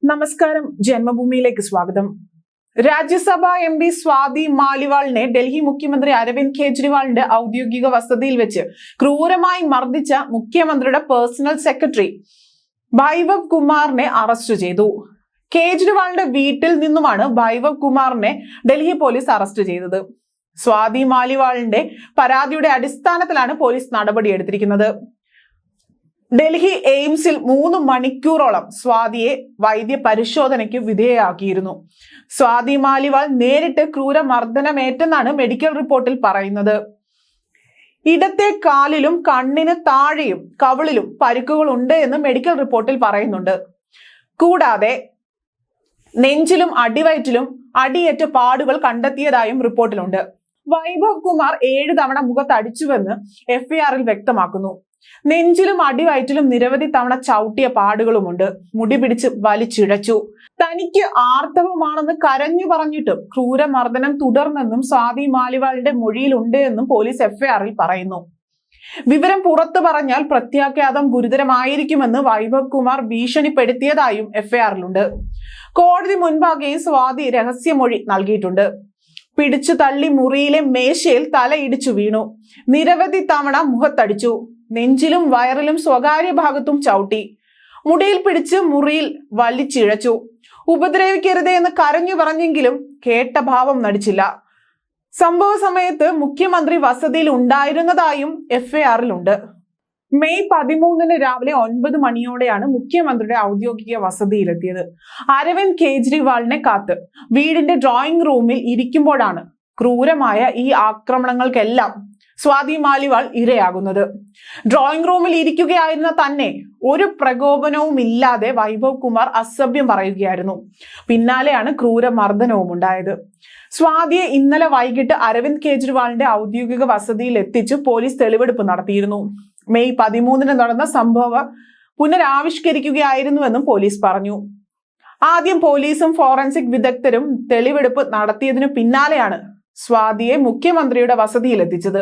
നമസ്കാരം, ജന്മഭൂമിയിലേക്ക് സ്വാഗതം. രാജ്യസഭാ MP സ്വാതി മാലിവാളിനെ ഡൽഹി മുഖ്യമന്ത്രി അരവിന്ദ് കെജ്രിവാളിന്റെ ഔദ്യോഗിക വസതിയിൽ വെച്ച് ക്രൂരമായി മർദ്ദിച്ച മുഖ്യമന്ത്രിയുടെ പേഴ്സണൽ സെക്രട്ടറി വൈഭവ് കുമാറിനെ അറസ്റ്റ് ചെയ്തു. കേജ്രിവാളിന്റെ വീട്ടിൽ നിന്നുമാണ് വൈഭവ് കുമാറിനെ ഡൽഹി പോലീസ് അറസ്റ്റ് ചെയ്തത്. സ്വാതി മാലിവാളിന്റെ പരാതിയുടെ അടിസ്ഥാനത്തിലാണ് പോലീസ് നടപടിയെടുത്തിരിക്കുന്നത്. ഡൽഹി എയിംസിൽ 3 മണിക്കൂറോളം സ്വാതിയെ വൈദ്യ പരിശോധനയ്ക്ക് വിധേയയാക്കിയിരുന്നു. സ്വാതി മാലിവാൾ നേരിട്ട് ക്രൂരമർദ്ദനമേറ്റെന്നാണ് മെഡിക്കൽ റിപ്പോർട്ടിൽ പറയുന്നത്. ഇടത്തെ കാലിലും കണ്ണിന് താഴെയും കവിളിലും പരിക്കുകൾ ഉണ്ട് എന്ന് മെഡിക്കൽ റിപ്പോർട്ടിൽ പറയുന്നുണ്ട്. കൂടാതെ നെഞ്ചിലും അടിവയറ്റിലും അടിയേറ്റ പാടുകൾ കണ്ടെത്തിയതായും റിപ്പോർട്ടിലുണ്ട്. വൈഭവ് കുമാർ 7 തവണ മുഖത്തടിച്ചുവെന്ന് FIRൽ വ്യക്തമാക്കുന്നു. നെഞ്ചിലും അടിവയറ്റിലും നിരവധി തവണ ചവിട്ടിയ പാടുകളുമുണ്ട്. മുടി പിടിച്ച് വലിച്ചിഴച്ചു. തനിക്ക് ആർത്തവമാണെന്ന് കരഞ്ഞു പറഞ്ഞിട്ടും ക്രൂരമർദ്ദനം തുടർന്നെന്നും സ്വാതി മാലിവാളിന്റെ മൊഴിയിലുണ്ട് എന്നും പോലീസ് FIRൽ പറയുന്നു. വിവരം പുറത്തു പറഞ്ഞാൽ പ്രത്യാഘാതം ഗുരുതരമായിരിക്കുമെന്ന് വൈഭവ് കുമാർ ഭീഷണിപ്പെടുത്തിയതായും FIRലുണ്ട്. കോടതി മുൻപാകെ സ്വാതി രഹസ്യമൊഴി നൽകിയിട്ടുണ്ട്. പിടിച്ചു തള്ളി മുറിയിലെ മേശയിൽ തല ഇടിച്ചു വീണു. നിരവധി തവണ മുഖത്തടിച്ചു. നെഞ്ചിലും വയറിലും സ്വകാര്യ ഭാഗത്തും ചവിട്ടി. മുടിയിൽ പിടിച്ച് മുറിയിൽ വലിച്ചിഴച്ചു. ഉപദ്രവിക്കരുതേ എന്ന് കരഞ്ഞു പറഞ്ഞെങ്കിലും കേട്ട ഭാവം നടിച്ചില്ല. സംഭവ സമയത്ത് മുഖ്യമന്ത്രി വസതിയിൽ ഉണ്ടായിരുന്നതായും FIRലുണ്ട്. മെയ് 13 രാവിലെ 9 മണിയോടെയാണ് മുഖ്യമന്ത്രിയുടെ ഔദ്യോഗിക വസതിയിലെത്തിയത്. അരവിന്ദ് കെജ്രിവാളിനെ കാത്ത് വീടിന്റെ ഡ്രോയിങ് റൂമിൽ ഇരിക്കുമ്പോഴാണ് ക്രൂരമായ ഈ ആക്രമണങ്ങൾക്കെല്ലാം സ്വാതി മാലിവാൾ ഇരയാകുന്നത്. ഡ്രോയിങ് റൂമിൽ ഇരിക്കുകയായിരുന്ന തന്നെ ഒരു പ്രകോപനവും ഇല്ലാതെ വൈഭവ് കുമാർ അസഭ്യം പറയുകയായിരുന്നു. പിന്നാലെയാണ് ക്രൂരമർദ്ദനവും ഉണ്ടായത്. സ്വാതിയെ ഇന്നലെ വൈകിട്ട് അരവിന്ദ് കെജ്രിവാളിന്റെ ഔദ്യോഗിക വസതിയിൽ എത്തിച്ച് പോലീസ് തെളിവെടുപ്പ് നടത്തിയിരുന്നു. മെയ് 13 നടന്ന സംഭവം പുനരാവിഷ്കരിക്കുകയായിരുന്നുവെന്നും പോലീസ് പറഞ്ഞു. ആദ്യം പോലീസും ഫോറൻസിക് വിദഗ്ധരും തെളിവെടുപ്പ് നടത്തിയതിനു പിന്നാലെയാണ് സ്വാതിയെ മുഖ്യമന്ത്രിയുടെ വസതിയിൽ എത്തിച്ചത്.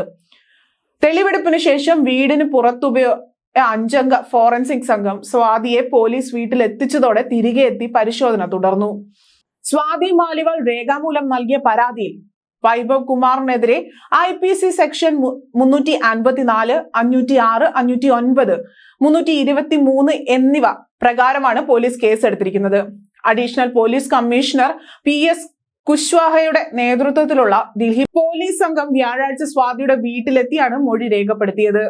തെളിവെടുപ്പിന് ശേഷം വീടിന് പുറത്തുപയോ 5 അംഗ ഫോറൻസിക് സംഘം സ്വാതിയെ പോലീസ് വീട്ടിൽ എത്തിച്ചതോടെ തിരികെ എത്തി പരിശോധന തുടർന്നു. സ്വാതി മാലിവാൾ രേഖാമൂലം നൽകിയ പരാതിയിൽ വൈഭവ് കുമാറിനെതിരെ IPC സെക്ഷൻ 354, 506, 509, 323 എന്നിവ പ്രകാരമാണ് പോലീസ് കേസെടുത്തിരിക്കുന്നത്. അഡീഷണൽ പോലീസ് കമ്മീഷണർ PS കുശ്വാഹയുടെ നേതൃത്വത്തിലുള്ള ഡൽഹി പോലീസ് സംഘം വ്യാഴാഴ്ച സ്വാതിയുടെ വീട്ടിലെത്തിയാണ് മൊഴി രേഖപ്പെടുത്തിയത്.